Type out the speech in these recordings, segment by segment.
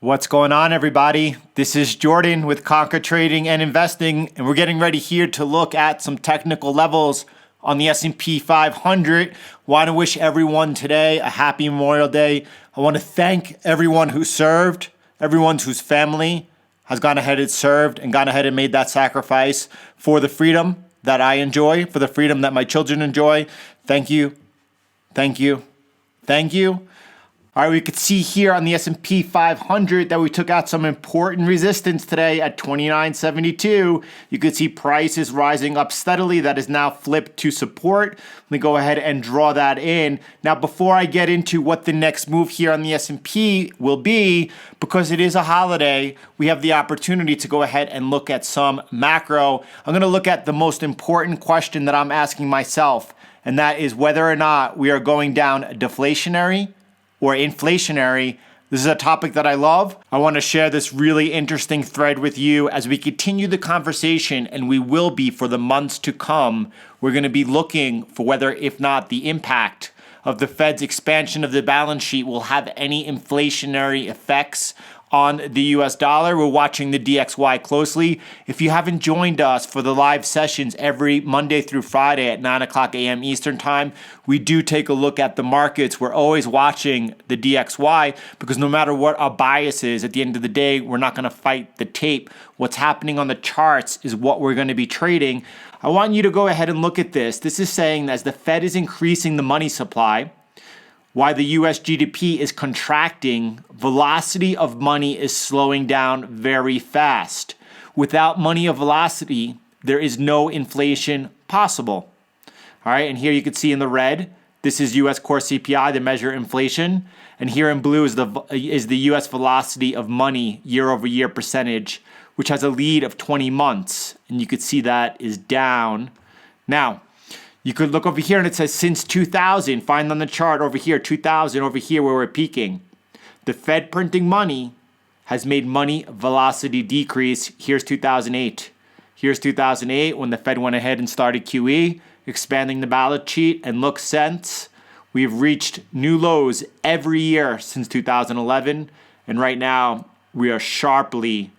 What's going on, everybody? This is Jordan with Conquer Trading and Investing, and we're getting ready here to look at some technical levels on the S&P 500. Want to wish everyone today a happy Memorial Day. I want to thank everyone who served, everyone whose family has gone ahead and served and gone ahead and made that sacrifice for the freedom that I enjoy, for the freedom that my children enjoy. Thank you. Thank you. Thank you. All right, we could see here on the S&P 500 that we took out some important resistance today at 29.72. You could see prices rising up steadily. That is now flipped to support. Let me go ahead and draw that in. Now, before I get into what the next move here on the S&P will be, because it is a holiday, we have the opportunity to go ahead and look at some macro. I'm going to look at the most important question that I'm asking myself, and that is whether or not we are going down deflationary or inflationary. This is a topic that I love. I want to share this really interesting thread with you as we continue the conversation, and we will be for the months to come. We're going to be looking for whether, if not, the impact of the Fed's expansion of the balance sheet will have any inflationary effects on the US dollar. We're watching the DXY closely. If you haven't joined us for the live sessions every Monday through Friday at 9 o'clock a.m. Eastern time, we do take a look at the markets. We're always watching the DXY because no matter what our bias is, at the end of the day, we're not going to fight the tape. What's happening on the charts is what we're going to be trading. I want you to go ahead and look at this. This is saying that as the Fed is increasing the money supply, why the US GDP is contracting, velocity of money is slowing down very fast. Without money of velocity, there is no inflation possible. All right, and here you can see in the red, this is US core CPI, the measure inflation, and here in blue is the US velocity of money year over year percentage, which has a lead of 20 months, and you could see that is down. Now, you could look over here and it says since 2000, find on the chart over here, 2000 over here where we're peaking. The Fed printing money has made money velocity decrease. Here's 2008. Here's 2008 when the Fed went ahead and started QE, expanding the balance sheet. And look, since we've reached new lows every year since 2011. And right now we are sharply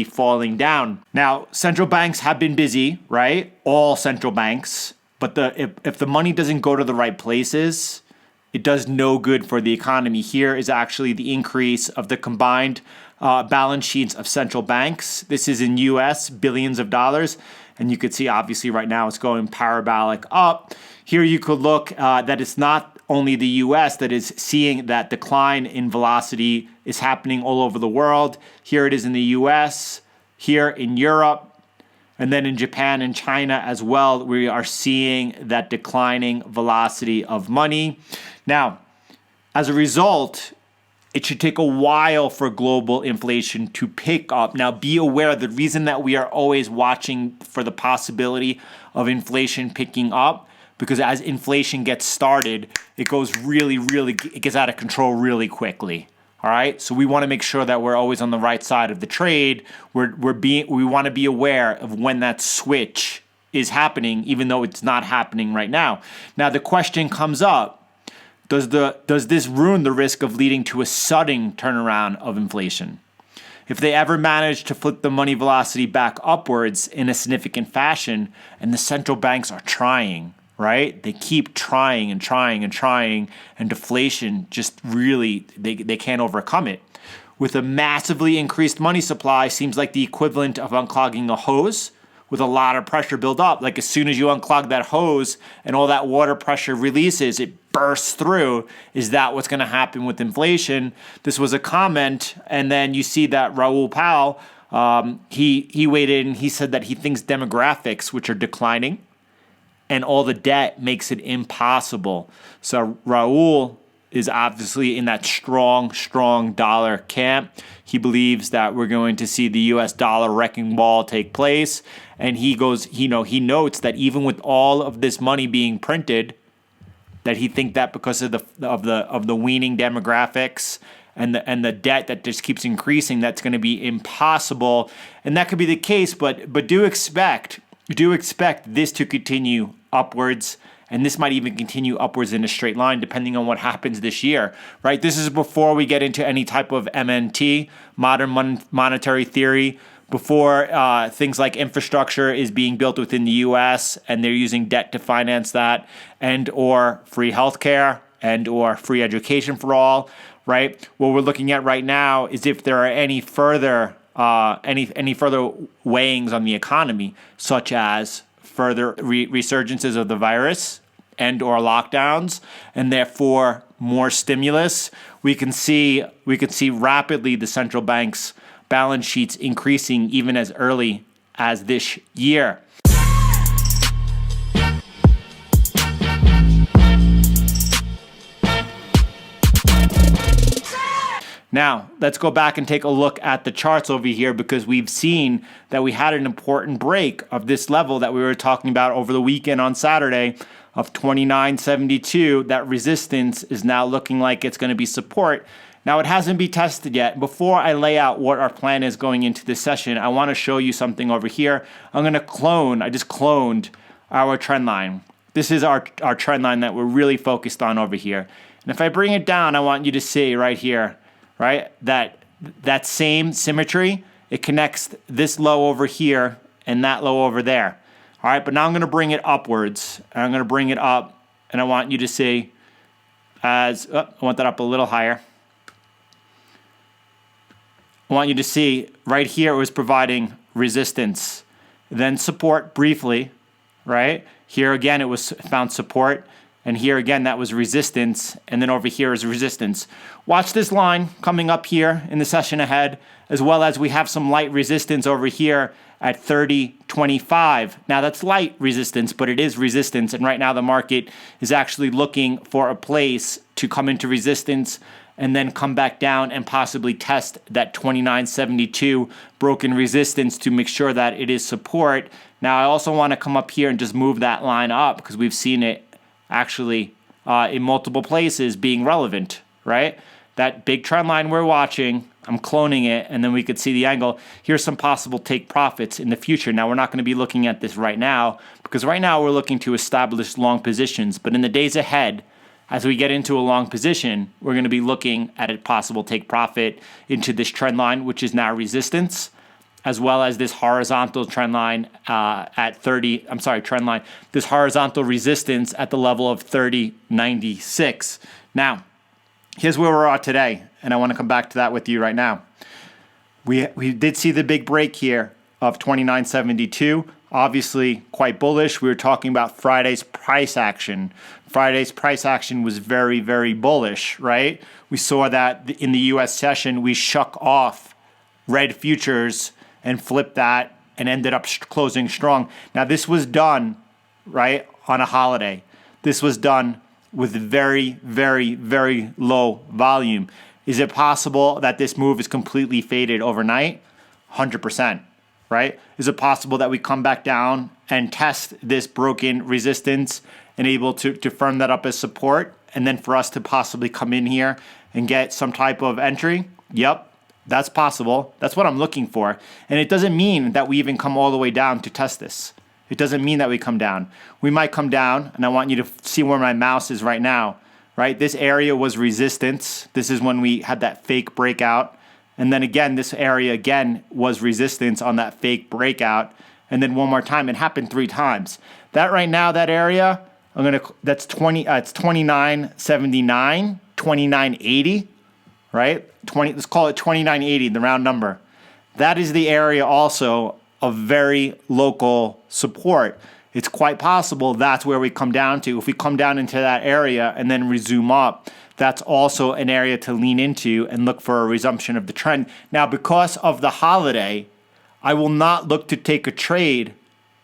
falling down. Now, central banks have been busy, right? All central banks. But if the money doesn't go to the right places, it does no good for the economy. Here is actually the increase of the combined balance sheets of central banks. This is in US, billions of dollars. And you could see, obviously, right now it's going parabolic up. Here you could look that it's not only the US that is seeing that decline in velocity is happening all over the world. Here it is in the US, here in Europe. And then in Japan and China as well, we are seeing that declining velocity of money. Now, as a result, it should take a while for global inflation to pick up. Now, be aware the reason that we are always watching for the possibility of inflation picking up, because as inflation gets started, it goes it gets out of control really quickly. All right, so we want to make sure that we're always on the right side of the trade. We want to be aware of when that switch is happening, even though it's not happening right now. Now the question comes up: Does this ruin the risk of leading to a sudden turnaround of inflation? If they ever manage to flip the money velocity back upwards in a significant fashion, and the central banks are trying. Right? They keep trying, and deflation just really, they can't overcome it. With a massively increased money supply, seems like the equivalent of unclogging a hose with a lot of pressure build up. Like as soon as you unclog that hose and all that water pressure releases, it bursts through. Is that what's going to happen with inflation? This was a comment, and then you see that Raoul Pal, he weighed in and he said that he thinks demographics, which are declining, and all the debt makes it impossible. So Raul is obviously in that strong dollar camp. He believes that we're going to see the US dollar wrecking ball take place. And he notes that even with all of this money being printed, that he think that because of the waning demographics and the debt that just keeps increasing, that's going to be impossible. And that could be the case, but do expect this to continue upwards And this might even continue upwards in a straight line depending on what happens this year, right? This is before we get into any type of MNT, modern monetary theory, before things like infrastructure is being built within the US and they're using debt to finance that, and or free healthcare and or free education for all, right? What we're looking at right now is if there are any further weighings on the economy, such as further resurgences of the virus and or lockdowns, and therefore more stimulus, we can see rapidly the central bank's balance sheets increasing even as early as this year. Now, let's go back and take a look at the charts over here, because we've seen that we had an important break of this level that we were talking about over the weekend on Saturday of 29.72. That resistance is now looking like it's going to be support. Now, it hasn't been tested yet. Before I lay out what our plan is going into this session, I want to show you something over here. I just cloned our trend line. This is our trend line that we're really focused on over here. And if I bring it down, I want you to see right here, right, that same symmetry, it connects this low over here and that low over there. All right, but now I'm going to bring it upwards. And I'm going to bring it up, and I want you to see I want that up a little higher. I want you to see right here it was providing resistance, then support briefly, right? Here again, it was found support. And here again, that was resistance. And then over here is resistance. Watch this line coming up here in the session ahead, as well as we have some light resistance over here at 30.25. Now that's light resistance, but it is resistance. And right now the market is actually looking for a place to come into resistance and then come back down and possibly test that 29.72 broken resistance to make sure that it is support. Now I also want to come up here and just move that line up, because we've seen it actually in multiple places being relevant, right? That big trend line we're watching, I'm cloning it, and then we could see the angle. Here's some possible take profits in the future. Now, we're not going to be looking at this right now, because right now we're looking to establish long positions. But in the days ahead, as we get into a long position, we're going to be looking at a possible take profit into this trend line, which is now resistance, as well as this horizontal trend line this horizontal resistance at the level of 30.96. Now, here's where we're at today, and I want to come back to that with you right now. We did see the big break here of 29.72. Obviously, quite bullish. We were talking about Friday's price action. Friday's price action was very, very bullish, right? We saw that in the U.S. session, we shook off red futures and flipped that and ended up closing strong. Now, this was done, right, on a holiday. This was done with very, very, very low volume. Is it possible that this move is completely faded overnight? 100%, right? Is it possible that we come back down and test this broken resistance and able to firm that up as support, and then for us to possibly come in here and get some type of entry? Yep. That's possible. That's what I'm looking for. And it doesn't mean that we even come all the way down to test this. It doesn't mean that we come down. We might come down, and I want you to see where my mouse is right now, right? This area was resistance. This is when we had that fake breakout. And then again, this area again was resistance on that fake breakout. And then one more time, it happened 3 times. That right now, that area, it's 29.79, 29.80. Right? Let's call it 29.80, the round number. That is the area also of very local support. It's quite possible that's where we come down to. If we come down into that area and then resume up, that's also an area to lean into and look for a resumption of the trend. Now, because of the holiday, I will not look to take a trade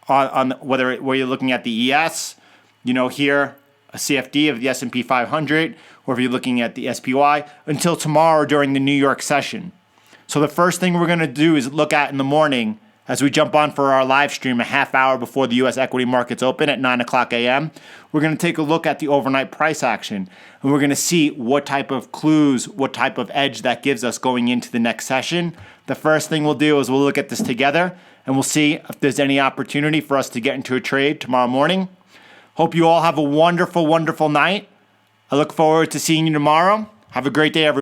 on where you're looking at the ES, here, a CFD of the S&P 500, or if you're looking at the SPY, until tomorrow during the New York session. So the first thing we're going to do is look at in the morning as we jump on for our live stream a half hour before the U.S. equity markets open at 9 o'clock a.m. We're going to take a look at the overnight price action, and we're going to see what type of clues, what type of edge that gives us going into the next session. The first thing we'll do is we'll look at this together, and we'll see if there's any opportunity for us to get into a trade tomorrow morning. Hope you all have a wonderful, wonderful night. I look forward to seeing you tomorrow. Have a great day, everyone.